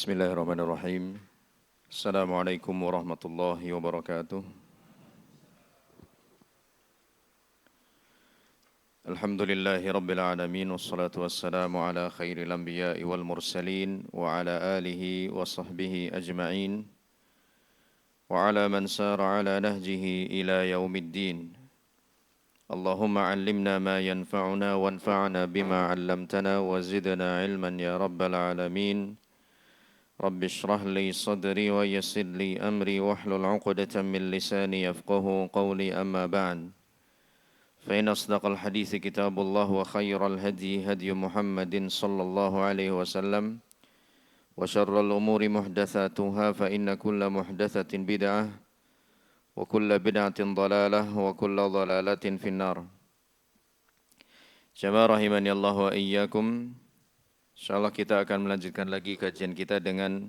Bismillahirrahmanirrahim. Assalamualaikum warahmatullahi wabarakatuh. Alhamdulillahi rabbil alamin wassalatu wassalamu ala khairil anbiya'i wal mursalin wa ala alihi wa sahbihi ajma'in wa ala man sara ala nahjihi ila yaumiddin. Allahumma 'allimna ma yanfa'una wanfa'na bima 'allamtana wa zidna 'ilman ya rabbal alamin. رب اشرح لي صدري ويسر لي أمري واحلل عقدة من لساني يفقه قولي أما بعد فإن أصدق الحديث كتاب الله وخير الهدي هدي محمد صلى الله عليه وسلم وشر الأمور محدثاتها فإن كل محدثة بدعة وكل بدعة ضلالة وكل ضلالة في النار. Jamaah rahimani Allah wa iyyakum. Insyaallah kita akan melanjutkan lagi kajian kita dengan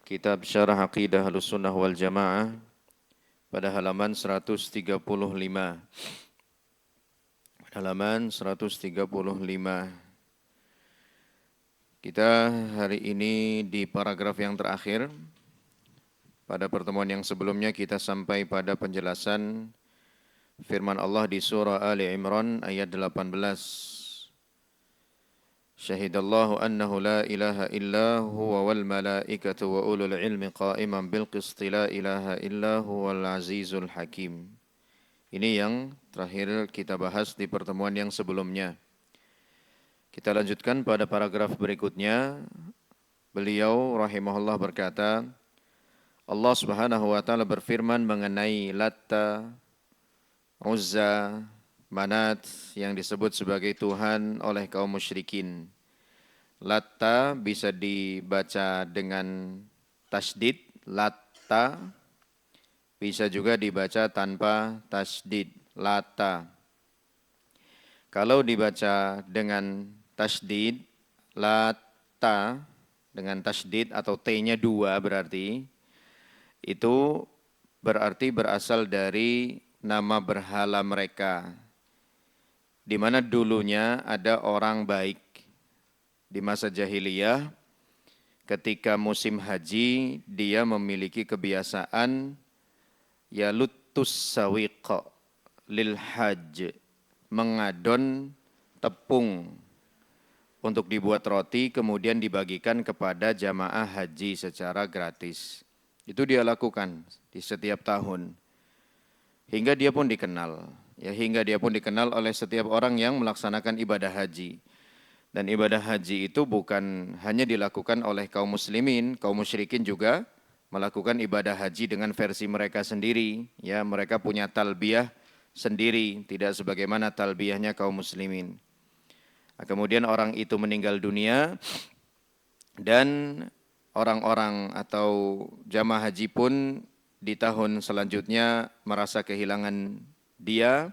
kitab Syarah Aqidah Ahlussunnah wal Jamaah pada halaman 135. Halaman 135. Kita hari ini di paragraf yang terakhir. Pada pertemuan yang sebelumnya kita sampai pada penjelasan firman Allah di surah Ali Imran ayat 18. Syahidallahu annahu la ilaha illa huwa wal malaikatu wa ulul ilmi qa'iman bil qisti la ilaha illa huwal azizul hakim. Ini yang terakhir kita bahas di pertemuan yang sebelumnya. Kita lanjutkan pada paragraf berikutnya. Beliau rahimahullah berkata, Allah Subhanahu wa taala berfirman mengenai Latta, Uzza, Manat yang disebut sebagai Tuhan oleh kaum musyrikin. Latta bisa dibaca dengan tasdid, Latta. Bisa juga dibaca tanpa tasdid, Lata. Kalau dibaca dengan tasdid, Lata, dengan tasdid atau T-nya 2 berarti, itu berarti berasal dari nama berhala mereka, di mana dulunya ada orang baik. Di masa jahiliyah, ketika musim haji, dia memiliki kebiasaan yalutus sawiq lil hajj, mengadon tepung untuk dibuat roti, kemudian dibagikan kepada jamaah haji secara gratis. Itu dia lakukan di setiap tahun. Hingga dia pun dikenal, oleh setiap orang yang melaksanakan ibadah haji. Dan ibadah haji itu bukan hanya dilakukan oleh kaum muslimin, kaum musyrikin juga melakukan ibadah haji dengan versi mereka sendiri. Ya, mereka punya talbiyah sendiri, tidak sebagaimana talbiyahnya kaum muslimin. Nah, kemudian orang itu meninggal dunia dan orang-orang atau jamaah haji pun di tahun selanjutnya merasa kehilangan dia.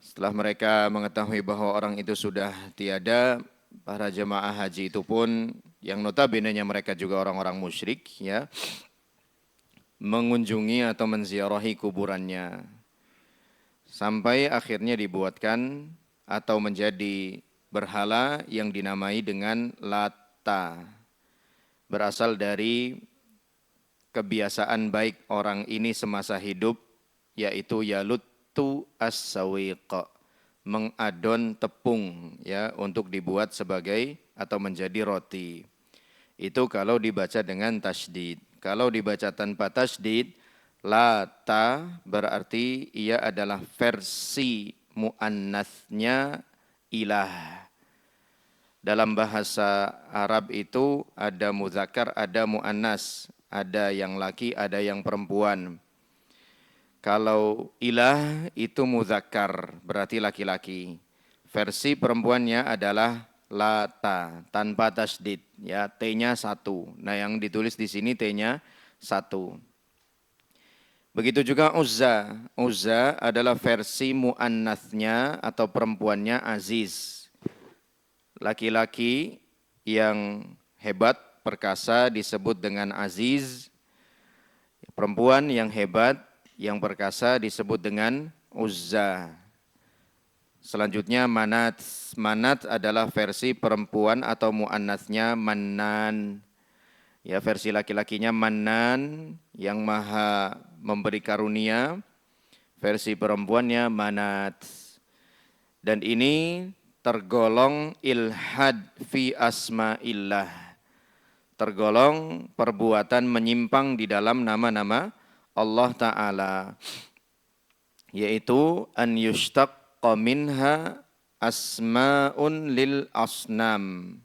Setelah mereka mengetahui bahwa orang itu sudah tiada, para jemaah haji itu pun yang notabene-nya mereka juga orang-orang musyrik, ya, mengunjungi atau menziarahi kuburannya. Sampai akhirnya dibuatkan atau menjadi berhala yang dinamai dengan Lata. Berasal dari kebiasaan baik orang ini semasa hidup, yaitu yaluttu as-sawiq, mengadon tepung, ya, untuk dibuat sebagai atau menjadi roti. Itu kalau dibaca dengan tasydid. Kalau dibaca tanpa tasydid, Lata berarti ia adalah versi mu'annatsnya ilah. Dalam bahasa Arab itu ada muzakkar, ada mu'annas. Ada yang laki, ada yang perempuan. Kalau ilah itu muzakkar, berarti laki-laki. Versi perempuannya adalah Lata, tanpa tasdid, ya, T-nya 1. Nah, yang ditulis di sini T-nya 1. Begitu juga Uzza. Uzza adalah versi mu'annatsnya atau perempuannya Aziz. Laki-laki yang hebat, perkasa disebut dengan Aziz. Perempuan yang hebat, yang perkasa disebut dengan Uzza. Selanjutnya Manat. Manat adalah versi perempuan atau mu'annatsnya Mannan. Ya, versi laki-lakinya Manan, yang maha memberi karunia. Versi perempuannya Manat. Dan ini tergolong ilhad fi asma'illah. Tergolong perbuatan menyimpang di dalam nama-nama Allah Ta'ala. Yaitu an yushtaqqa minha asma'un lil asnam.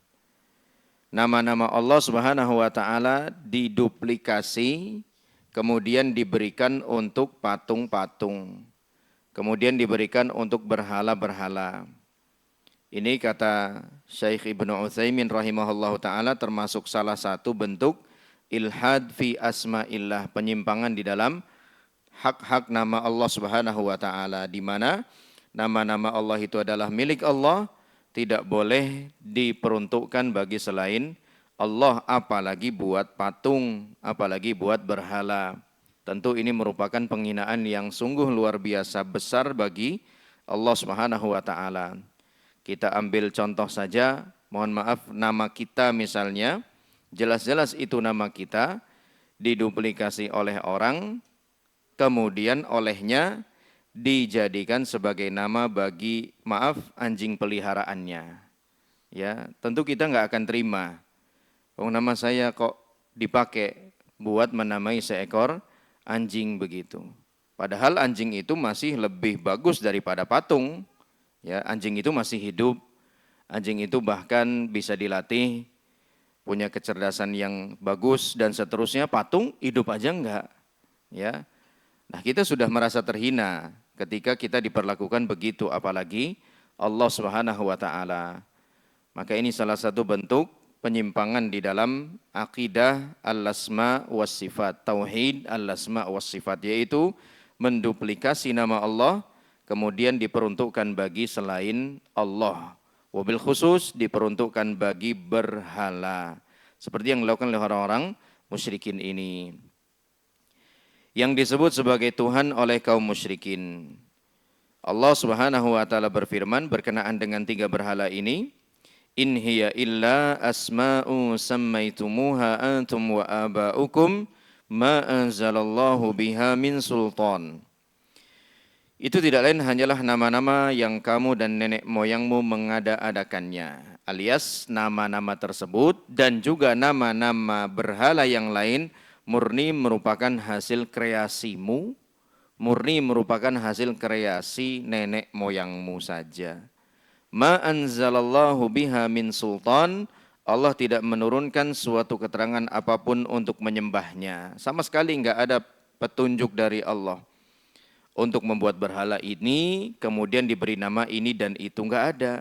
Nama-nama Allah Subhanahu wa taala diduplikasi, kemudian diberikan untuk patung-patung, kemudian diberikan untuk berhala-berhala. Ini kata Syekh Ibnu Utsaimin rahimahullahu taala termasuk salah satu bentuk ilhad fi asma'illah, penyimpangan di dalam hak-hak nama Allah Subhanahu wa taala, di mana nama-nama Allah itu adalah milik Allah, tidak boleh diperuntukkan bagi selain Allah, apalagi buat patung, apalagi buat berhala. Tentu ini merupakan penghinaan yang sungguh luar biasa besar bagi Allah Subhanahu wa taala. Kita ambil contoh saja, mohon maaf, nama kita misalnya, jelas-jelas itu nama kita diduplikasi oleh orang, kemudian olehnya dijadikan sebagai nama bagi, maaf, anjing peliharaannya. Ya, tentu kita nggak akan terima. Oh, nama saya kok dipakai buat menamai seekor anjing begitu. Padahal anjing itu masih lebih bagus daripada patung. Ya, anjing itu masih hidup. Anjing itu bahkan bisa dilatih, punya kecerdasan yang bagus dan seterusnya. Patung hidup aja enggak. Ya. Nah, kita sudah merasa terhina ketika kita diperlakukan begitu, apalagi Allah Subhanahu wa taala. Maka ini salah satu bentuk penyimpangan di dalam akidah al-asma was sifat, tauhid al-asma was sifat, yaitu menduplikasi nama Allah kemudian diperuntukkan bagi selain Allah. Wabil khusus diperuntukkan bagi berhala. Seperti yang dilakukan oleh orang-orang musyrikin ini, yang disebut sebagai Tuhan oleh kaum musyrikin. Allah Subhanahu wa taala berfirman berkenaan dengan tiga berhala ini, in hiya illa asma'u sammaitumuha antum wa aba'ukum ma anzalallahu biha min sultan. Itu tidak lain hanyalah nama-nama yang kamu dan nenek moyangmu mengada-adakannya, alias nama-nama tersebut dan juga nama-nama berhala yang lain murni merupakan hasil kreasimu, murni merupakan hasil kreasi nenek moyangmu saja. Ma anzalallahu biha min sultan, Allah tidak menurunkan suatu keterangan apapun untuk menyembahnya. Sama sekali enggak ada petunjuk dari Allah untuk membuat berhala ini, kemudian diberi nama ini dan itu, enggak ada.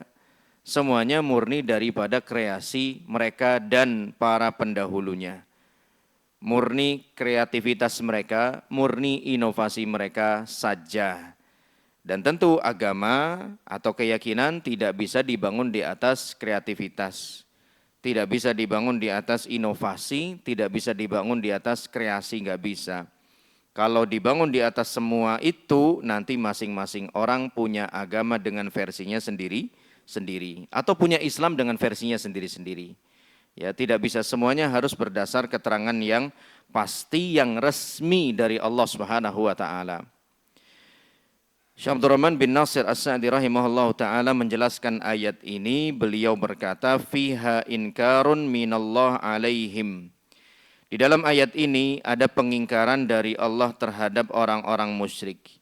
Semuanya murni daripada kreasi mereka dan para pendahulunya. Murni kreativitas mereka, murni inovasi mereka saja. Dan tentu agama atau keyakinan tidak bisa dibangun di atas kreativitas, tidak bisa dibangun di atas inovasi, tidak bisa dibangun di atas kreasi, nggak bisa. Kalau dibangun di atas semua itu, nanti masing-masing orang punya agama dengan versinya sendiri-sendiri, atau punya Islam dengan versinya sendiri-sendiri. Ya, tidak bisa semuanya harus berdasar keterangan yang pasti, yang resmi dari Allah Subhanahu wa taala. Syekh Abdul Rahman bin Nasir As-Sa'di rahimahullahu taala menjelaskan ayat ini, beliau berkata fiha inkarun minallah alaihim. Di dalam ayat ini ada pengingkaran dari Allah terhadap orang-orang musyrik.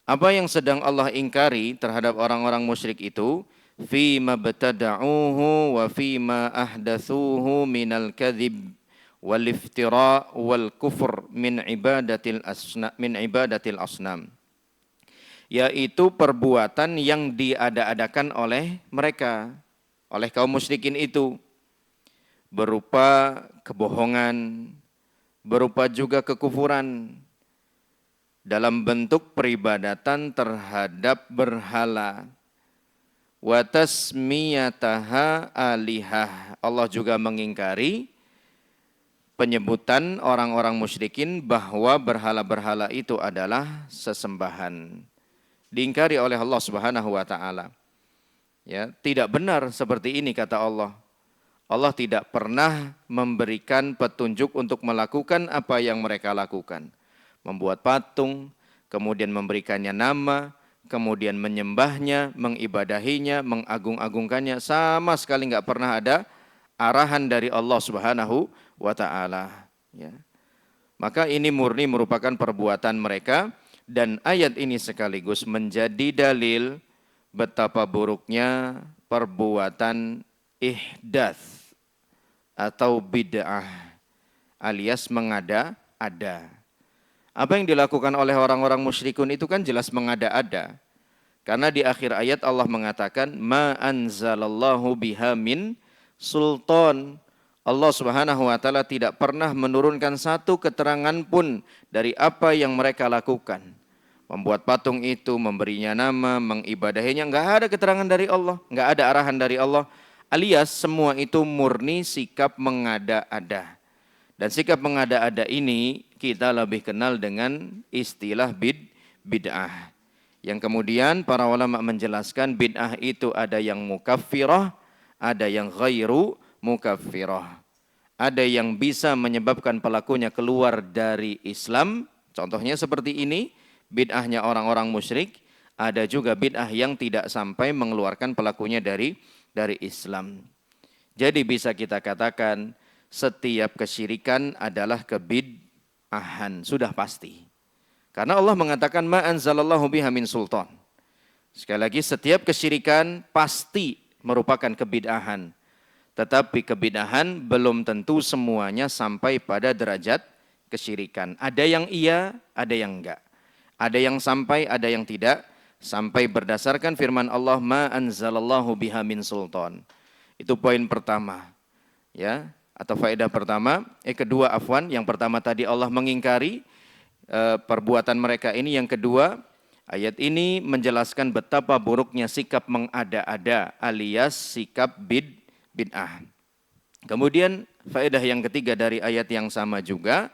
Apa yang sedang Allah ingkari terhadap orang-orang musyrik itu? Fima btada'uhu wa fima ahdathuhu minal kadhib wal iftira wal kufur min ibadatil asnam, yaitu perbuatan yang diada-adakan oleh mereka, oleh kaum musyrikin itu, berupa kebohongan, berupa juga kekufuran dalam bentuk peribadatan terhadap berhala. Wa tasmiyataha alihah. Allah juga mengingkari penyebutan orang-orang musyrikin bahwa berhala-berhala itu adalah sesembahan. Diingkari oleh Allah Subhanahu wa taala. Ya, tidak benar seperti ini kata Allah. Allah tidak pernah memberikan petunjuk untuk melakukan apa yang mereka lakukan. Membuat patung, kemudian memberikannya nama, kemudian menyembahnya, mengibadahinya, mengagung-agungkannya. Sama sekali nggak pernah ada arahan dari Allah Subhanahu wa Ta'ala. Ya. Maka ini murni merupakan perbuatan mereka, dan ayat ini sekaligus menjadi dalil betapa buruknya perbuatan ihdatsy atau bid'ah alias mengada-ada. Apa yang dilakukan oleh orang-orang musyrikun itu kan jelas mengada-ada. Karena di akhir ayat Allah mengatakan ma anzalallahu biha min sultan. Allah Subhanahu wa taala tidak pernah menurunkan satu keterangan pun dari apa yang mereka lakukan. Membuat patung itu, memberinya nama, mengibadahinya, enggak ada keterangan dari Allah, enggak ada arahan dari Allah. Alias semua itu murni sikap mengada-ada. Dan sikap mengada-ada ini kita lebih kenal dengan istilah bid'ah. Yang kemudian para ulama menjelaskan bid'ah itu ada yang mukaffirah, ada yang ghairu mukaffirah. Ada yang bisa menyebabkan pelakunya keluar dari Islam. Contohnya seperti ini, bid'ahnya orang-orang musyrik. Ada juga bid'ah yang tidak sampai mengeluarkan pelakunya dari Islam. Jadi bisa kita katakan setiap kesyirikan adalah kebid'ahan, sudah pasti. Karena Allah mengatakan ma anzalallahu biha min sultan. Sekali lagi setiap kesyirikan pasti merupakan kebid'ahan. Tetapi kebid'ahan belum tentu semuanya sampai pada derajat kesyirikan. Ada yang iya, ada yang enggak. Ada yang sampai, ada yang tidak sampai berdasarkan firman Allah ma anzalallahu biha min sultan. Itu poin pertama. Ya, atau faedah pertama. Kedua afwan, yang pertama tadi Allah mengingkari perbuatan mereka ini. Yang kedua, ayat ini menjelaskan betapa buruknya sikap mengada-ada alias sikap bid'ah. Kemudian faedah yang ketiga dari ayat yang sama juga,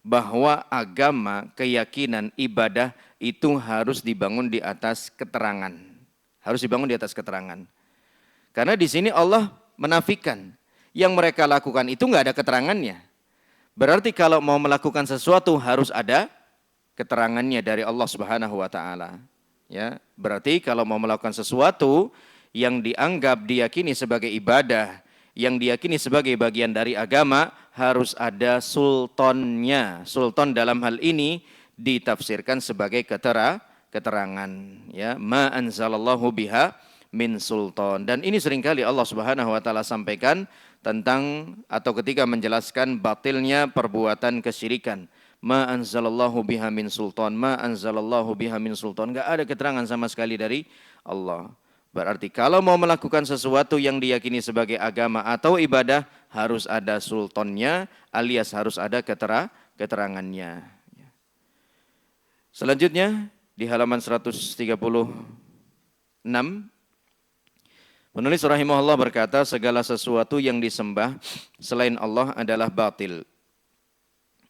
bahwa agama, keyakinan, ibadah itu harus dibangun di atas keterangan. Harus dibangun di atas keterangan. Karena di sini Allah menafikan yang mereka lakukan itu enggak ada keterangannya. Berarti kalau mau melakukan sesuatu harus ada keterangannya dari Allah Subhanahu wa taala. Ya, berarti kalau mau melakukan sesuatu yang dianggap diyakini sebagai ibadah, yang diyakini sebagai bagian dari agama, harus ada sultannya. Sultan dalam hal ini ditafsirkan sebagai keterangan. Ya, ma anzalallahu biha min sultan. Dan ini seringkali Allah Subhanahu wa taala sampaikan tentang atau ketika menjelaskan batilnya perbuatan kesyirikan. Ma anzalallahu biha min sultan, ma anzalallahu biha min sultan. Enggak ada keterangan sama sekali dari Allah. Berarti kalau mau melakukan sesuatu yang diyakini sebagai agama atau ibadah, harus ada sultannya alias harus ada keterangannya. Selanjutnya di halaman 136, penulis rahimahullah berkata, segala sesuatu yang disembah selain Allah adalah batil.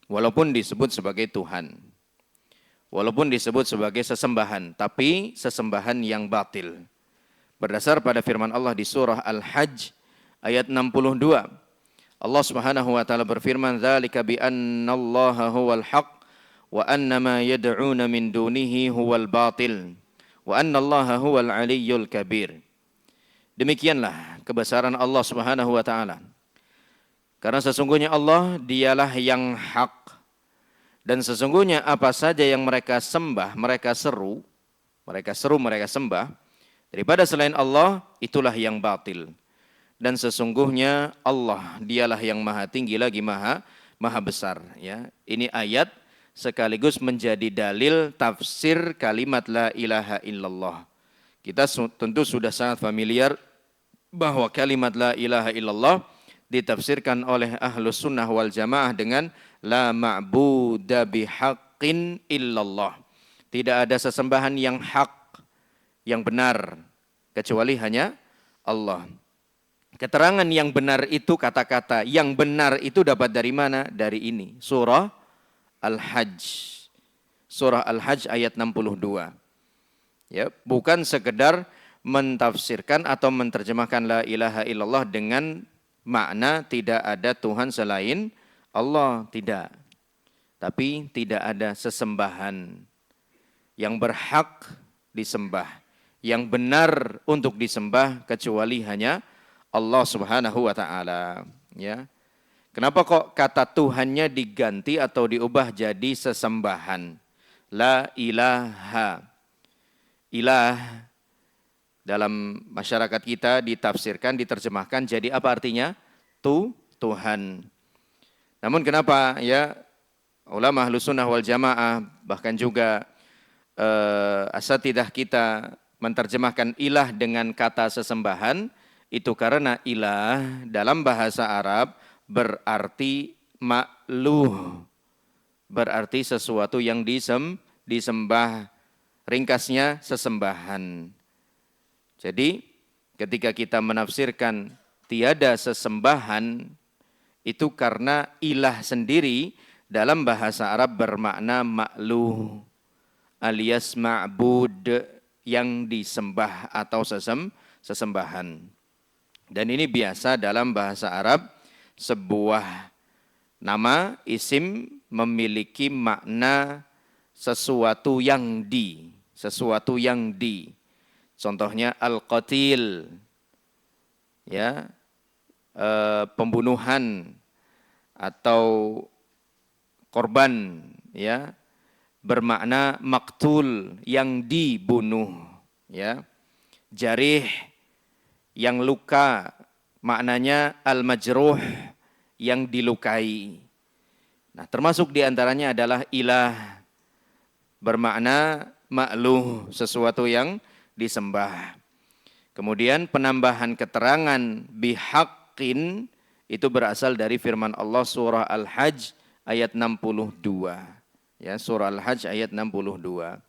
Walaupun disebut sebagai Tuhan. Walaupun disebut sebagai sesembahan, tapi sesembahan yang batil. Berdasar pada firman Allah di surah Al-Hajj ayat 62. Allah Subhanahu wa taala berfirman, "Dzalika bi annallaha huwal haqq wa annama yad'una min dunihi huwal batil wa annallaha huwal aliyyul kabir." Demikianlah kebesaran Allah Subhanahu wa taala. Karena sesungguhnya Allah dialah yang hak, dan sesungguhnya apa saja yang mereka sembah, mereka sembah daripada selain Allah, itulah yang batil. Dan sesungguhnya Allah dialah yang maha tinggi lagi maha besar. Ya, ini ayat sekaligus menjadi dalil tafsir kalimat la ilaha illallah. Kita tentu sudah sangat familiar bahwa kalimat la ilaha illallah ditafsirkan oleh ahlus sunnah wal jamaah dengan la ma'buda bihaqqin illallah. Tidak ada sesembahan yang hak, yang benar, kecuali hanya Allah. Keterangan yang benar itu, kata-kata yang benar itu dapat dari mana? Dari ini, surah Al-Hajj. Surah Al-Hajj ayat 62. Ya, bukan sekedar mentafsirkan atau menerjemahkan la ilaha illallah dengan makna tidak ada Tuhan selain Allah, tidak. Tapi tidak ada sesembahan yang berhak disembah, yang benar untuk disembah kecuali hanya Allah Subhanahu wa taala, ya. Kenapa kok kata Tuhannya diganti atau diubah jadi sesembahan? La ilaha. Ilah dalam masyarakat kita ditafsirkan, diterjemahkan jadi apa artinya? Tuhan. Namun kenapa ya ulama Ahlus Sunnah wal Jamaah bahkan juga asatidah kita menerjemahkan ilah dengan kata sesembahan itu karena ilah dalam bahasa Arab berarti ma'luh, berarti sesuatu yang disembah, ringkasnya sesembahan. Jadi ketika kita menafsirkan tiada sesembahan itu karena ilah sendiri dalam bahasa Arab bermakna ma'luh alias ma'bud yang disembah atau sesembahan. Dan ini biasa dalam bahasa Arab, sebuah nama isim memiliki makna sesuatu yang di. Contohnya al-qatil, ya, pembunuhan atau korban, ya, bermakna maktul yang dibunuh, ya. Jarih yang luka, maknanya al-majruh yang dilukai. Nah, termasuk diantaranya adalah ilah bermakna ma'luh, sesuatu yang disembah. Kemudian penambahan keterangan bihaqqin itu berasal dari firman Allah surah Al-Hajj ayat 62. Ya, surah Al-Hajj ayat 62.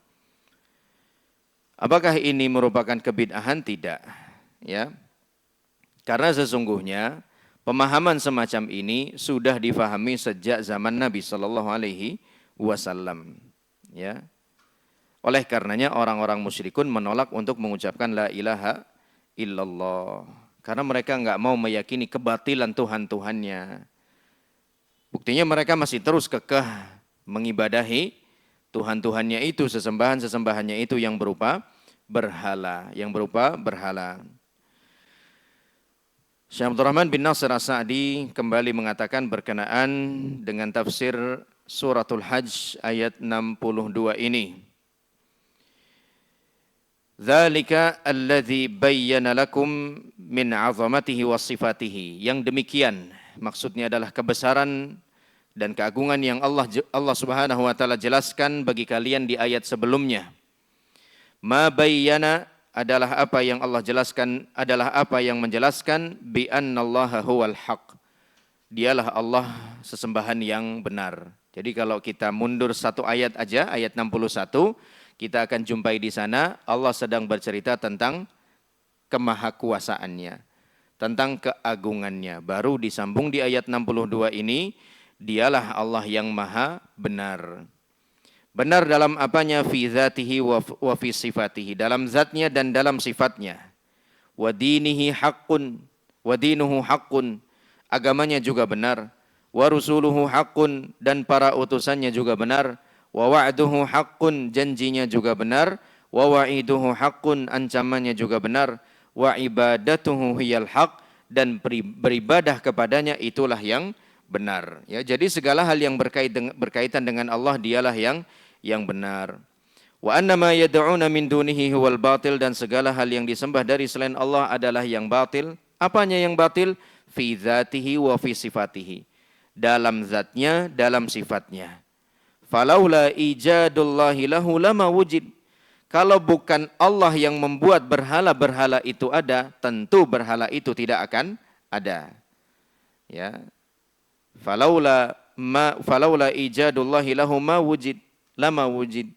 Apakah ini merupakan kebid'ahan? Tidak. Ya. Karena sesungguhnya pemahaman semacam ini sudah difahami sejak zaman Nabi Shallallahu Alaihi Wasallam. Ya. Oleh karenanya orang-orang musyrikun menolak untuk mengucapkan la ilaha illallah. Karena mereka enggak mau meyakini kebatilan Tuhan-Tuhannya. Buktinya mereka masih terus kekeh mengibadahi Tuhan-Tuhannya itu, sesembahan-sesembahannya itu yang berupa berhala, Syekh Abdul Rahman bin Nasir As-Sa'di kembali mengatakan berkenaan dengan tafsir suratul Hajj ayat 62 ini. Dzalika alladzi bayyana lakum min 'azamatihi wa sifatihi. Yang demikian maksudnya adalah kebesaran dan keagungan yang Allah Subhanahu wa taala jelaskan bagi kalian di ayat sebelumnya. Ma bayyana adalah apa yang Allah jelaskan, adalah apa yang menjelaskan bi annallaha huwal haq. Dialah Allah sesembahan yang benar. Jadi kalau kita mundur satu ayat aja, ayat 61, kita akan jumpai di sana Allah sedang bercerita tentang kemahakuasaannya, tentang keagungannya. Baru disambung di ayat 62 ini, dialah Allah yang maha benar. Benar dalam apanya? Fi dzatihi wa fi sifatihi, dalam zatnya dan dalam sifatnya. Wa dinihi haqqun, wa dinuhu haqqun, agamanya juga benar. Wa rusuluhu haqqun, dan para utusannya juga benar. Wa wa'duhu haqqun, janjinya juga benar. Wa wa'iduhu haqqun, ancamannya juga benar. Wa ibadatuhu hiyal haqq, dan beribadah kepadanya itulah yang benar. Ya, jadi segala hal yang berkaitan dengan Allah dialah yang benar. Wa annama yad'una min dunihi huwal batil, dan segala hal yang disembah dari selain Allah adalah yang batil. Apanya yang batil? Fi dzatihi wa fi sifatihi, dalam zatnya, dalam sifatnya. Falaula ijadullahi lahu lama wujid. Kalau bukan Allah yang membuat berhala-berhala itu ada, tentu berhala itu tidak akan ada. Ya. Falaula ijadullahi lahu ma wujid, lama wujid.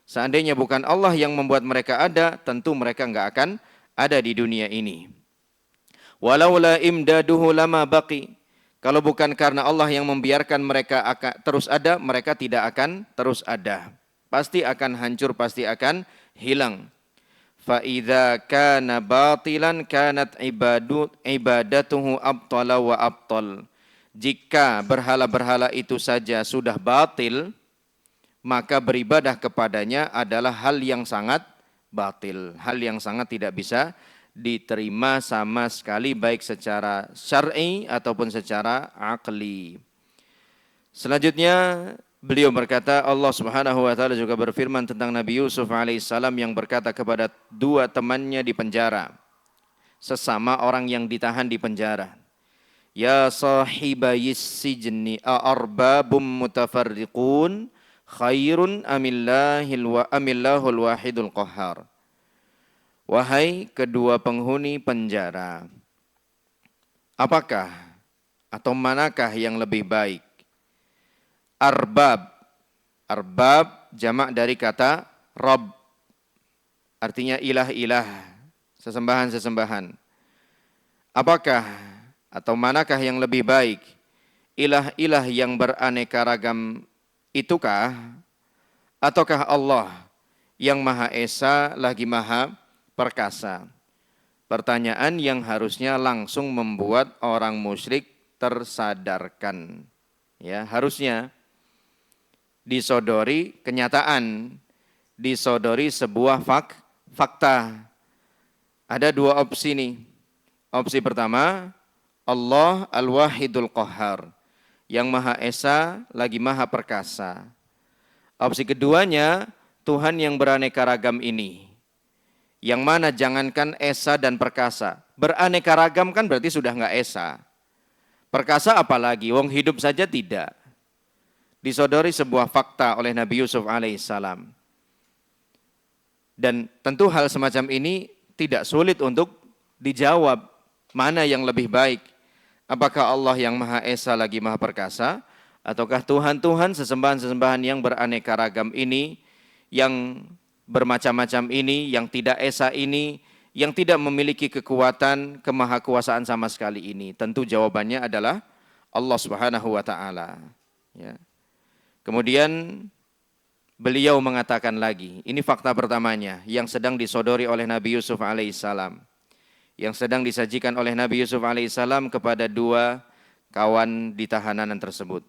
Seandainya bukan Allah yang membuat mereka ada, tentu mereka enggak akan ada di dunia ini. Walaula imdaduhu lama baqi. Kalau bukan karena Allah yang membiarkan mereka terus ada, mereka tidak akan terus ada. Pasti akan hancur, pasti akan hilang. fa idza kana batilan kanat ibadatuhu abtala wa abtal. Jika berhala-berhala itu saja sudah batil, maka beribadah kepadanya adalah hal yang sangat batil, hal yang sangat tidak bisa diterima sama sekali, baik secara syar'i ataupun secara akli. Selanjutnya beliau berkata, Allah Subhanahu wa taala juga berfirman tentang Nabi Yusuf alaihissalam yang berkata kepada dua temannya di penjara, sesama orang yang ditahan di penjara, ya sahibayis sijni a'arbabum mutafarriqun khairun amillahul wahidul qahhar. Wahai kedua penghuni penjara, apakah atau manakah yang lebih baik? Arbab, arbab jamak dari kata Rabb, artinya ilah-ilah, sesembahan-sesembahan. Apakah atau manakah yang lebih baik? Ilah-ilah yang beraneka ragam itukah? Ataukah Allah yang Maha Esa lagi Maha Perkasa? Pertanyaan yang harusnya langsung membuat orang musyrik tersadarkan. Ya, harusnya disodori kenyataan, disodori sebuah fakta. Ada dua opsi nih. Opsi pertama, Allah Al-Wahidul Qahhar, yang Maha Esa lagi Maha Perkasa. Opsi keduanya, Tuhan yang beraneka ragam ini. Yang mana jangankan Esa dan Perkasa, beraneka ragam kan berarti sudah enggak Esa. Perkasa apalagi, wong hidup saja tidak. Disodori sebuah fakta oleh Nabi Yusuf alaihissalam. Dan tentu hal semacam ini tidak sulit untuk dijawab, mana yang lebih baik. Apakah Allah yang Maha Esa lagi Maha Perkasa, ataukah Tuhan-Tuhan sesembahan-sesembahan yang beraneka ragam ini, yang bermacam-macam ini, yang tidak Esa ini, yang tidak memiliki kekuatan kemahakuasaan sama sekali ini? Tentu jawabannya adalah Allah Subhanahu wa taala. Ya. Kemudian beliau mengatakan lagi, ini fakta pertamanya yang sedang disodori oleh Nabi Yusuf alaihissalam, yang sedang disajikan oleh Nabi Yusuf alaihissalam kepada dua kawan di tahanan tersebut.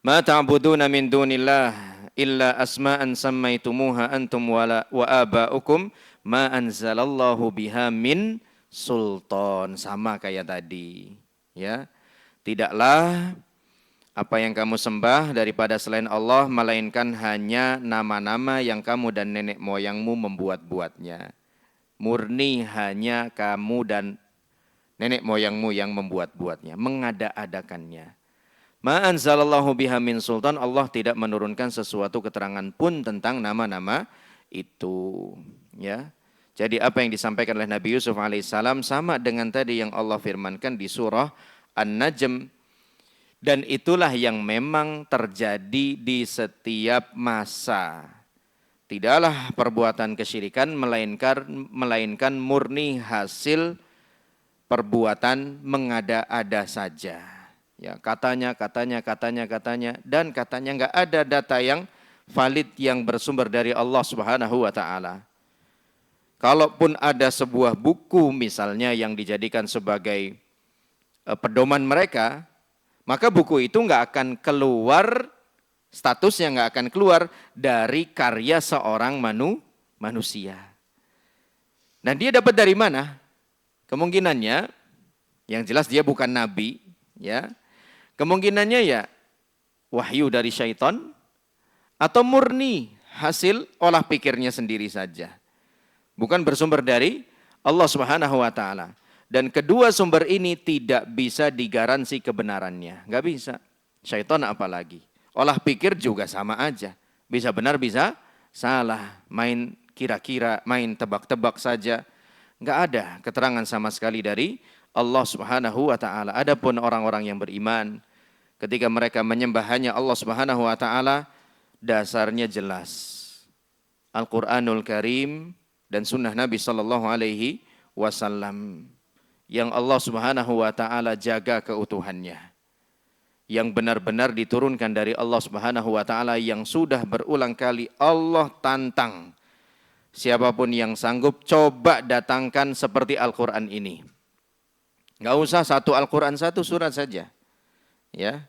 Ma ta'buduna min dunillah illa asma'an sammaitumuha antum wa aba'ukum ma anzalallahu biha min sultan. Sama kayak tadi, ya. Tidaklah apa yang kamu sembah daripada selain Allah, melainkan hanya nama-nama yang kamu dan nenek moyangmu membuat-buatnya. Murni hanya kamu dan nenek moyangmu yang membuat-buatnya, mengada-adakannya. Ma anzalallahu biha min sultan, Allah tidak menurunkan sesuatu keterangan pun tentang nama-nama itu. Ya. Jadi apa yang disampaikan oleh Nabi Yusuf alaihissalam sama dengan tadi yang Allah firmankan di surah An-Najm. Dan itulah yang memang terjadi di setiap masa. Tidaklah perbuatan kesyirikan melainkan murni hasil perbuatan mengada-ada saja. Ya, katanya, dan katanya enggak ada data yang valid yang bersumber dari Allah Subhanahu wa taala. Kalaupun ada sebuah buku misalnya yang dijadikan sebagai pedoman mereka, maka buku itu enggak akan keluar, statusnya enggak akan keluar dari karya seorang manusia. Dan dia dapat dari mana? Kemungkinannya, yang jelas dia bukan nabi, ya. Kemungkinannya ya wahyu dari syaitan atau murni hasil olah pikirnya sendiri saja. Bukan bersumber dari Allah Subhanahu wa taala. Dan kedua sumber ini tidak bisa digaransi kebenarannya. Enggak bisa. Syaitan apalagi. Olah pikir juga sama aja. Bisa benar, bisa salah. Main kira-kira, main tebak-tebak saja. Enggak ada keterangan sama sekali dari Allah Subhanahu wa taala. Adapun orang-orang yang beriman, ketika mereka menyembah hanya Allah Subhanahu wa taala, dasarnya jelas. Al-Qur'anul Karim dan sunnah Nabi sallallahu alaihi wasallam. Yang Allah Subhanahu wa taala jaga keutuhannya, yang benar-benar diturunkan dari Allah Subhanahu wa taala, yang sudah berulang kali Allah tantang Siapapun yang sanggup, coba datangkan seperti Al-Quran ini. Nggak usah satu Al-Quran, satu surat saja. Ya.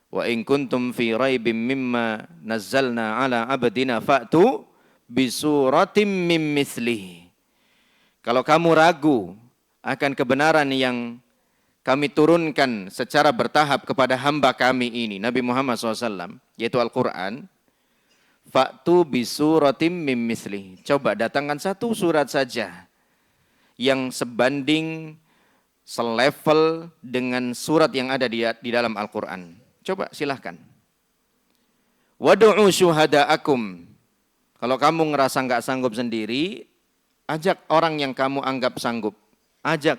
Wa in kuntum fi raibim mimma nazzalna ala abdina fa'tu bisuratim mim mislihi. Kalau kamu ragu akan kebenaran yang kami turunkan secara bertahap kepada hamba kami ini, Nabi Muhammad SAW, yaitu Al-Quran, fa'tu bisuratim mim mislihi. Coba datangkan satu surat saja yang sebanding, selevel dengan surat yang ada di dalam Al-Quran. Coba silahkan. Wadu'u syuhada'akum. Kalau kamu ngerasa nggak sanggup sendiri, ajak orang yang kamu anggap sanggup. Ajak.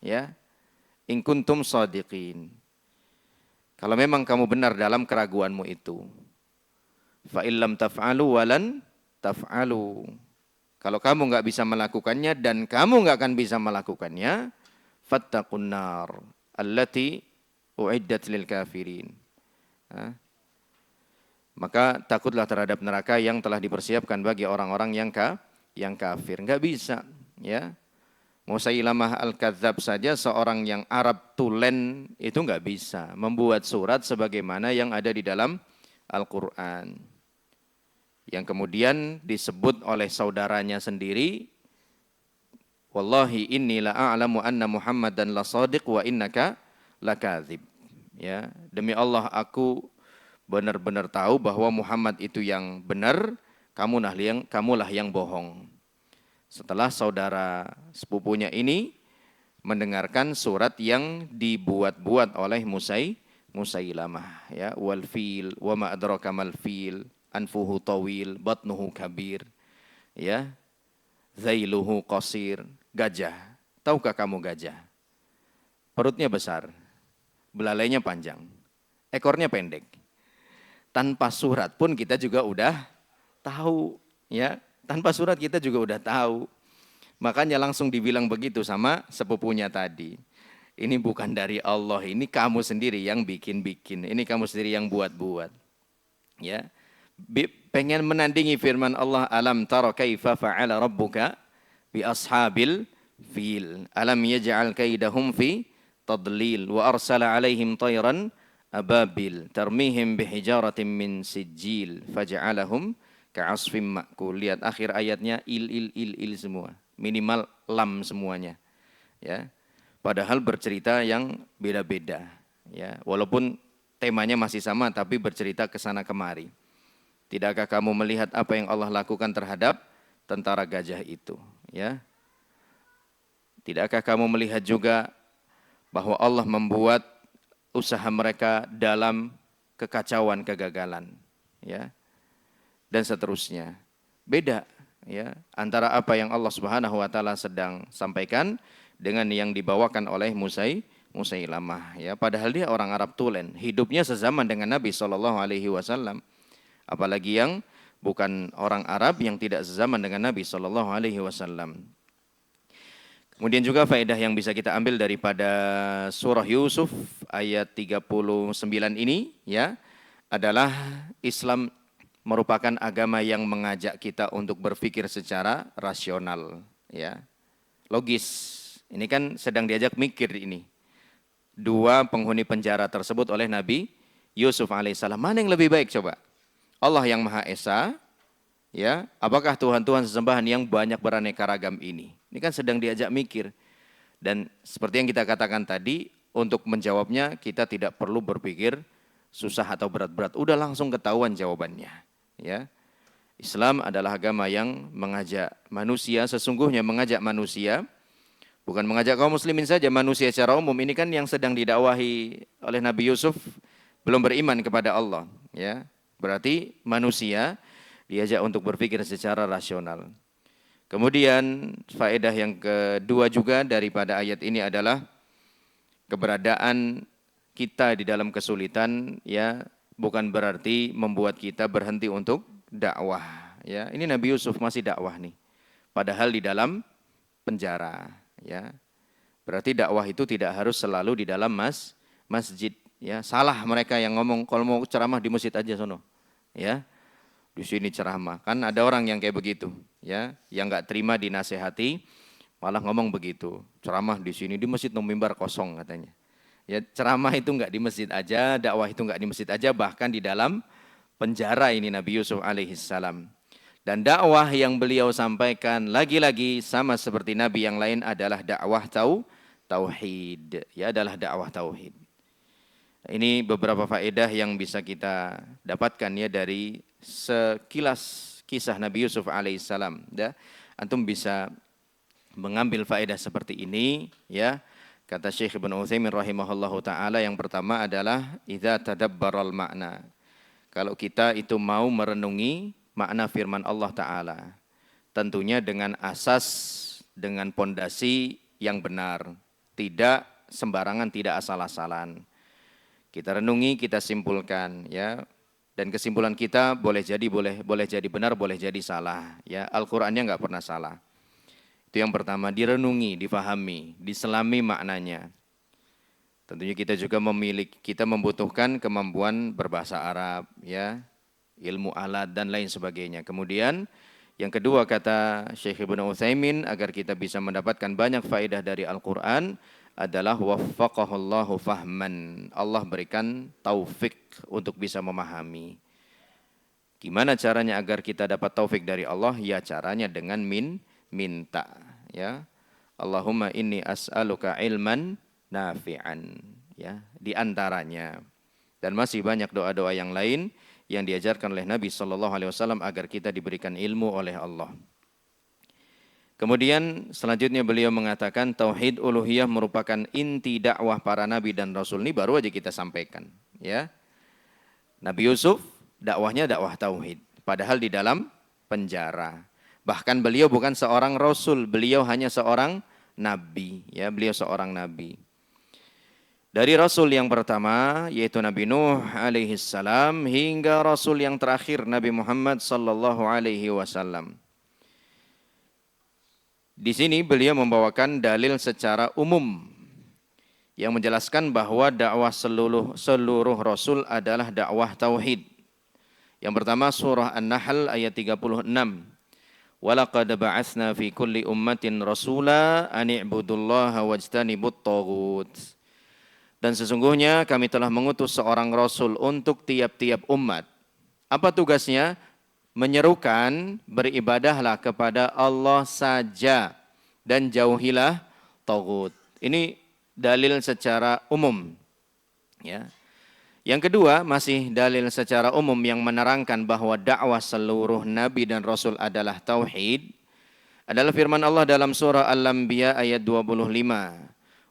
Ya. In kuntum shadiqin. Kalau memang kamu benar dalam keraguanmu itu. Fa illam taf'alu walan taf'alu. Kalau kamu nggak bisa melakukannya dan kamu nggak akan bisa melakukannya, fattaqun nar allati uiddat lil kafirin. Maka takutlah terhadap neraka yang telah dipersiapkan bagi orang-orang yang kafir. Enggak bisa, ya. Musailamah al-Kadzab saja, seorang yang Arab tulen, itu enggak bisa membuat surat sebagaimana yang ada di dalam Al-Qur'an. Yang kemudian disebut oleh saudaranya sendiri, wallahi inni la a'lamu anna Muhammadan la shadiq wa innaka lakadzib. Ya, demi Allah aku benar-benar tahu bahwa Muhammad itu yang benar, kamulah yang bohong. Setelah saudara sepupunya ini mendengarkan surat yang dibuat-buat oleh Musailamah, ya, wal fil wa ma adraka mal fil anfuhu tawil batnuhu kabir, ya, zailuhu qasir, gajah. Tahukah kamu gajah? Perutnya besar, belalainya panjang, ekornya pendek. Tanpa surat pun kita juga udah tahu, ya. Tanpa surat kita juga udah tahu. Makanya langsung dibilang begitu sama sepupunya tadi. Ini bukan dari Allah, ini kamu sendiri yang bikin-bikin. Ini kamu sendiri yang buat-buat. Ya. Pengen menandingi firman Allah, alam tara kaifa fa'ala rabbuka bi ashabil fil. Alam yaj'al kaidahum fi tadlil wa arsala alaihim tayran ababil tarmihim bihijaratin min sijil faja'alahum ka'asfim ma'kul. Lihat akhir ayatnya il semua. Minimal lam semuanya. Ya. Padahal bercerita yang beda-beda. Ya. Walaupun temanya masih sama tapi bercerita ke sana kemari. Tidakkah kamu melihat apa yang Allah lakukan terhadap tentara gajah itu? Ya. Tidakkah kamu melihat juga bahwa Allah membuat usaha mereka dalam kekacauan, kegagalan, ya, dan seterusnya. Beda, ya, antara apa yang Allah Subhanahu wa taala sedang sampaikan dengan yang dibawakan oleh Musailamah, ya. Padahal dia orang Arab tulen, hidupnya sezaman dengan Nabi sallallahu alaihi wasallam. Apalagi yang bukan orang Arab yang tidak sezaman dengan Nabi sallallahu alaihi wasallam. Kemudian juga faedah yang bisa kita ambil daripada surah Yusuf ayat 39 ini, ya, adalah Islam merupakan agama yang mengajak kita untuk berpikir secara rasional, ya, logis. Ini kan sedang diajak mikir ini. Dua penghuni penjara tersebut oleh Nabi Yusuf alaihissalam. Mana yang lebih baik coba? Allah yang Maha Esa, ya, apakah Tuhan-Tuhan sesembahan yang banyak beraneka ragam ini? Ini kan sedang diajak mikir. Dan seperti yang kita katakan tadi, untuk menjawabnya kita tidak perlu berpikir susah atau berat-berat. Udah langsung ketahuan jawabannya. Ya. Islam adalah agama yang mengajak manusia, sesungguhnya mengajak manusia, bukan mengajak kaum muslimin saja, manusia secara umum. Ini kan yang sedang didakwahi oleh Nabi Yusuf belum beriman kepada Allah. Ya. Berarti manusia diajak untuk berpikir secara rasional. Kemudian faedah yang kedua juga daripada ayat ini adalah keberadaan kita di dalam kesulitan, ya, bukan berarti membuat kita berhenti untuk dakwah, ya. Ini Nabi Yusuf masih dakwah nih, padahal di dalam penjara, ya. Berarti dakwah itu tidak harus selalu di dalam masjid, ya. Salah mereka yang ngomong kalau mau ceramah di masjid aja sono, ya. Di sini ceramah, kan ada orang yang kayak begitu, ya, yang nggak terima dinasehati, malah ngomong begitu. Ceramah di sini di masjid mimbar kosong katanya. Ya, ceramah itu nggak di masjid aja, dakwah itu nggak di masjid aja, bahkan di dalam penjara ini Nabi Yusuf alaihissalam. Dan dakwah yang beliau sampaikan lagi-lagi sama seperti Nabi yang lain adalah dakwah tauhid. Ya, adalah dakwah tauhid. Ini beberapa faedah yang bisa kita dapatkan ya dari sekilas kisah Nabi Yusuf alaihissalam. Ya, antum bisa mengambil faedah seperti ini ya. Kata Syekh Ibnu Utsaimin rahimahullahu taala, yang pertama adalah idza tadabbaral makna. Kalau kita itu mau merenungi makna firman Allah taala, tentunya dengan asas, dengan pondasi yang benar, tidak sembarangan, tidak asal-asalan. Kita renungi, kita simpulkan ya. Dan kesimpulan kita boleh jadi benar, boleh jadi salah ya. Al-Qur'annya enggak pernah salah. Itu yang pertama, direnungi, difahami, diselami maknanya. Tentunya kita juga kita membutuhkan kemampuan berbahasa Arab, ya, ilmu alat dan lain sebagainya. Kemudian yang kedua kata Syekh Ibnu Utsaimin, agar kita bisa mendapatkan banyak faedah dari Al-Quran adalah waffaqahullahu fahman. Allah berikan taufik untuk bisa memahami. Gimana caranya agar kita dapat taufik dari Allah? Ya, caranya dengan minta, ya. Allahumma inni as'aluka ilman nafi'an, ya, di antaranya. Dan masih banyak doa-doa yang lain yang diajarkan oleh Nabi sallallahu alaihi wasallam agar kita diberikan ilmu oleh Allah. Kemudian selanjutnya beliau mengatakan tauhid uluhiyah merupakan inti dakwah para nabi dan rasul. Ini baru aja kita sampaikan, ya. Nabi Yusuf dakwahnya dakwah tauhid, padahal di dalam penjara. Bahkan beliau bukan seorang rasul, beliau hanya seorang nabi, ya, beliau seorang nabi. Dari rasul yang pertama yaitu Nabi Nuh alaihi salam hingga rasul yang terakhir Nabi Muhammad sallallahu alaihi wasallam. Di sini beliau membawakan dalil secara umum yang menjelaskan bahwa dakwah seluruh rasul adalah dakwah tauhid. Yang pertama surah An-Nahl ayat 36. Walaqad ba'atsna fi kulli ummatin rasula an i'budullaha wajtanibut taghut. Dan sesungguhnya kami telah mengutus seorang rasul untuk tiap-tiap umat. Apa tugasnya? Menyerukan beribadahlah kepada Allah saja dan jauhilah taghut. Ini dalil secara umum, ya. Yang kedua, masih dalil secara umum yang menerangkan bahwa dakwah seluruh nabi dan rasul adalah tauhid, adalah firman Allah dalam surah Al-Anbiya ayat 25.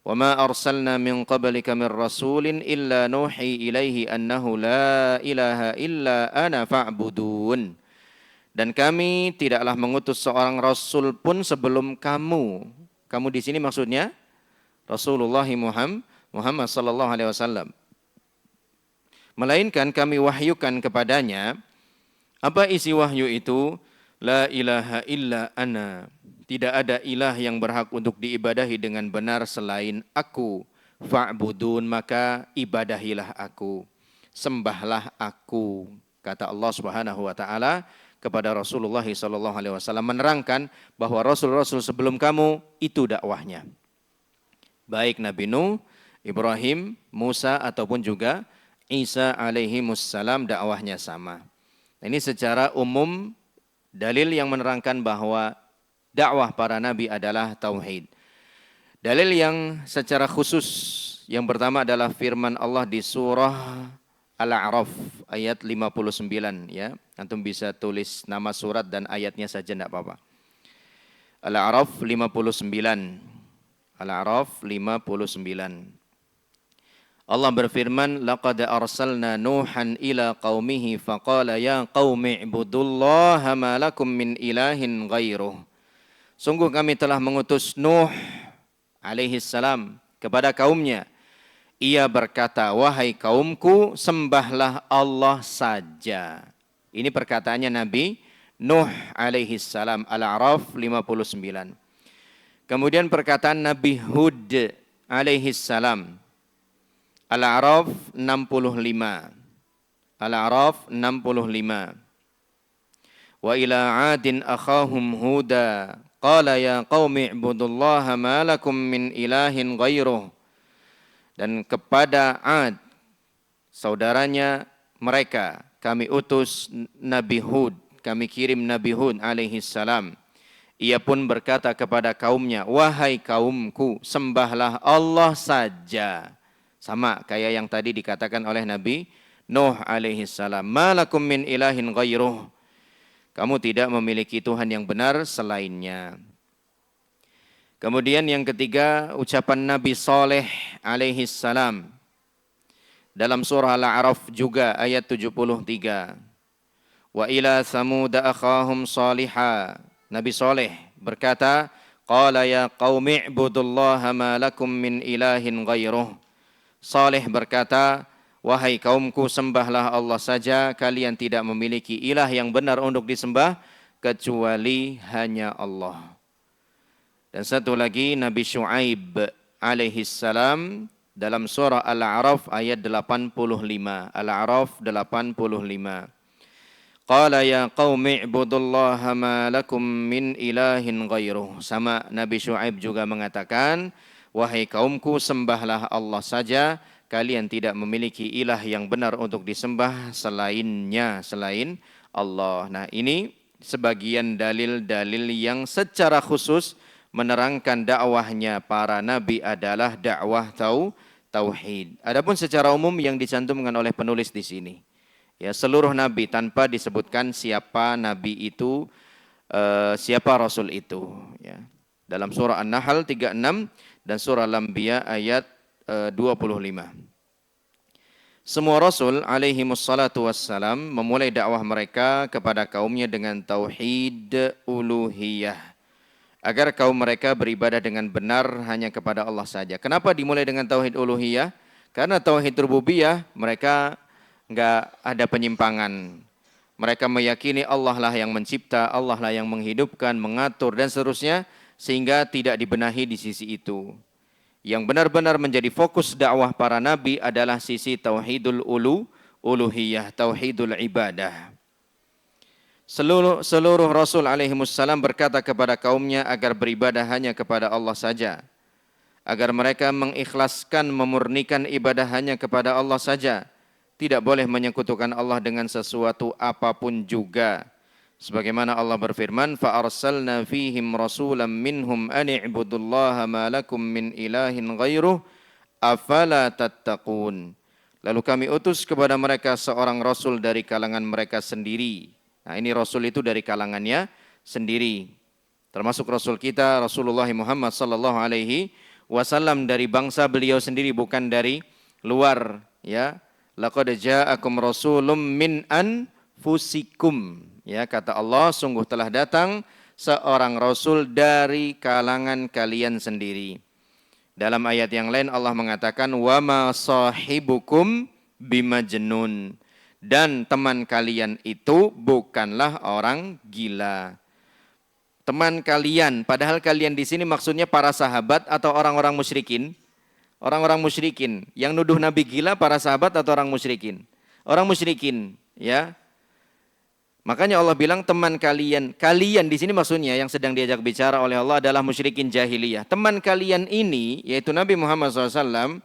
Wa ma arsalna min qablika min rasulin illa nuhi ilaihi annahu la ilaha illa ana fa'budun. Dan kami tidaklah mengutus seorang rasul pun sebelum kamu. Kamu di sini maksudnya Rasulullah Muhammad sallallahu alaihi wasallam. Melainkan kami wahyukan kepadanya, apa isi wahyu itu? La ilaha illa ana. Tidak ada ilah yang berhak untuk diibadahi dengan benar selain aku. Fa'budun, maka ibadahilah aku. Sembahlah aku. Kata Allah Subhanahu wa taala kepada Rasulullah sallallahu alaihi wasallam, menerangkan bahwa rasul-rasul sebelum kamu itu dakwahnya. Baik Nabi Nuh, Ibrahim, Musa ataupun juga Isa alaihi wassalam dakwahnya sama. Ini secara umum dalil yang menerangkan bahwa dakwah para nabi adalah tauhid. Dalil yang secara khusus yang pertama adalah firman Allah di surah Al-A'raf ayat 59, ya. Antum bisa tulis nama surat dan ayatnya saja enggak apa-apa. Al-A'raf 59. Al-A'raf 59. Allah berfirman, laqad arsalna Nuhan ila qaumihi faqala ya qaumi ibudullaha ma lakum min ilahin ghairuh. Sungguh kami telah mengutus Nuh alaihi salam kepada kaumnya. Ia berkata, wahai kaumku, sembahlah Allah saja. Ini perkataannya Nabi Nuh alaihi salam, Al-A'raf 59. Kemudian perkataan Nabi Hud alaihi salam, Al-A'raf 65. Al-A'raf 65. Wa ila 'adin akhahum Huda qala ya qaumi ibudullaha ma lakum min ilahin ghairuh. Dan kepada 'Ad, saudaranya mereka, kami utus Nabi Hud, kami kirim Nabi Hud alaihi salam. Ia pun berkata kepada kaumnya, wahai kaumku, sembahlah Allah saja. Sama kayak yang tadi dikatakan oleh Nabi Nuh alaihi salam. Malakum min ilahin ghairuh. Kamu tidak memiliki Tuhan yang benar selainnya. Kemudian yang ketiga, ucapan Nabi Saleh alaihi salam. Dalam surah Al-A'raf juga ayat 73. Wa ila Thamud akhahum Salihah. Nabi Saleh berkata, qala ya qaumi ibudullaha ma lakum min ilahin ghairuh. Saleh berkata, wahai kaumku, sembahlah Allah saja, kalian tidak memiliki ilah yang benar untuk disembah kecuali hanya Allah. Dan satu lagi Nabi Syuaib alaihi salam dalam surah Al-A'raf ayat 85. Al-A'raf 85. Qala ya qaumi ibudullaha ma lakum min ilahin ghairuh. Sama Nabi Syuaib juga mengatakan, wahai kaumku, sembahlah Allah saja, kalian tidak memiliki ilah yang benar untuk disembah selainnya, selain Allah. Nah, ini sebagian dalil-dalil yang secara khusus menerangkan dakwahnya para nabi adalah dakwah tauhid. Adapun secara umum yang dicantumkan oleh penulis di sini, ya, seluruh nabi tanpa disebutkan siapa nabi itu, siapa rasul itu, ya. Dalam surah An-Nahl 36 dan surah Al-Anbiya ayat 25. Semua rasul alaihi wassalatu wassalam memulai dakwah mereka kepada kaumnya dengan tauhid uluhiyah, agar kaum mereka beribadah dengan benar hanya kepada Allah saja. Kenapa dimulai dengan tauhid uluhiyah? Karena tauhid rububiyah mereka enggak ada penyimpangan. Mereka meyakini Allah lah yang mencipta, Allah lah yang menghidupkan, mengatur dan seterusnya, sehingga tidak dibenahi di sisi itu. Yang benar-benar menjadi fokus dakwah para nabi adalah sisi tauhidul uluhiyah, tauhidul ibadah. Seluruh Rasul alaihi wassalam berkata kepada kaumnya agar beribadah hanya kepada Allah saja, agar mereka mengikhlaskan, memurnikan ibadah hanya kepada Allah saja, tidak boleh menyekutukan Allah dengan sesuatu apapun juga. Sebagaimana Allah berfirman, fa arsalna fihim rasulan minhum an i'budullaha ma lakum min ilahin ghairuh afala tattaqun. Lalu kami utus kepada mereka seorang rasul dari kalangan mereka sendiri. Nah, ini rasul itu dari kalangannya sendiri. Termasuk rasul kita Rasulullah Muhammad sallallahu alaihi wasallam, dari bangsa beliau sendiri, bukan dari luar, ya. Laqad ja'akum rasulun min anfusikum. Ya, kata Allah, sungguh telah datang seorang rasul dari kalangan kalian sendiri. Dalam ayat yang lain Allah mengatakan wa ma sahibukum bimajnun, dan teman kalian itu bukanlah orang gila. Teman kalian, padahal kalian di sini maksudnya para sahabat atau orang-orang musyrikin? Orang-orang musyrikin. Yang nuduh Nabi gila para sahabat atau orang musyrikin? Orang musyrikin, ya. Makanya Allah bilang teman kalian. Kalian di sini maksudnya yang sedang diajak bicara oleh Allah adalah musyrikin jahiliyah. Teman kalian ini, yaitu Nabi Muhammad SAW,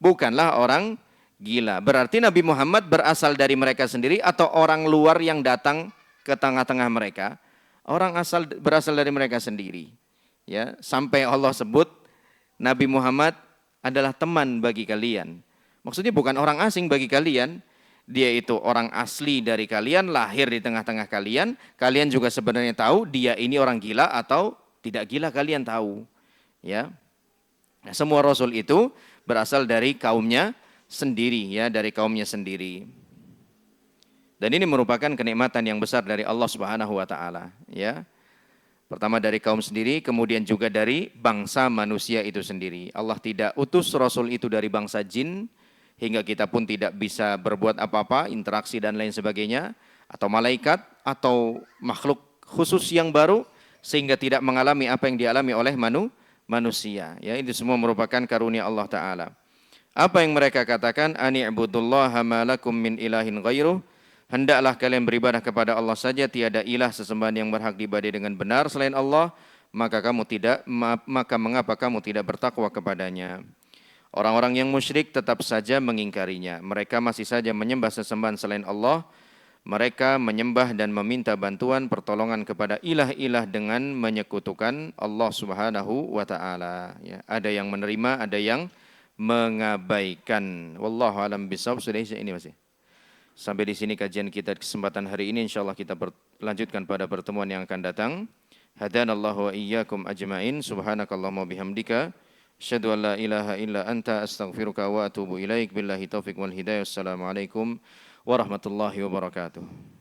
bukanlah orang gila. Berarti Nabi Muhammad berasal dari mereka sendiri atau orang luar yang datang ke tengah-tengah mereka? Orang berasal dari mereka sendiri. Ya, sampai Allah sebut Nabi Muhammad adalah teman bagi kalian. Maksudnya bukan orang asing bagi kalian. Dia itu orang asli dari kalian, lahir di tengah-tengah kalian. Kalian juga sebenarnya tahu dia ini orang gila atau tidak gila, kalian tahu. Ya, nah, semua rasul itu berasal dari kaumnya sendiri, ya, dari kaumnya sendiri. Dan ini merupakan kenikmatan yang besar dari Allah Subhanahu wa taala, ya. Pertama dari kaum sendiri, kemudian juga dari bangsa manusia itu sendiri. Allah tidak utus rasul itu dari bangsa jin, hingga kita pun tidak bisa berbuat apa-apa, interaksi dan lain sebagainya, atau malaikat, atau makhluk khusus yang baru, sehingga tidak mengalami apa yang dialami oleh manusia. Ya, itu semua merupakan karunia Allah Ta'ala. Apa yang mereka katakan? Ani'budullaha ma lakum min ilahin ghairuh, Hendaklah kalian beribadah kepada Allah saja, tiada ilah sesembahan yang berhak diibadahi dengan benar selain Allah, maka mengapa kamu tidak bertakwa kepadanya? Orang-orang yang musyrik tetap saja mengingkarinya. Mereka masih saja menyembah sesembahan selain Allah. Mereka menyembah dan meminta bantuan pertolongan kepada ilah-ilah dengan menyekutukan Allah Subhanahu wa taala. Ya, ada yang menerima, ada yang mengabaikan. Wallahu alam bisawab. Sudah ini masih. Sampai di sini kajian kita kesempatan hari ini. Insyaallah kita lanjutkan pada pertemuan yang akan datang. Hadanallahu wa iyyakum ajmain. Subhanakallahumma bihamdika asyhadu an la ilaha illa anta astaghfiruka wa atubu ilaik. Billahi taufik wal hidayah. Wassalamualaikum warahmatullahi wabarakatuh.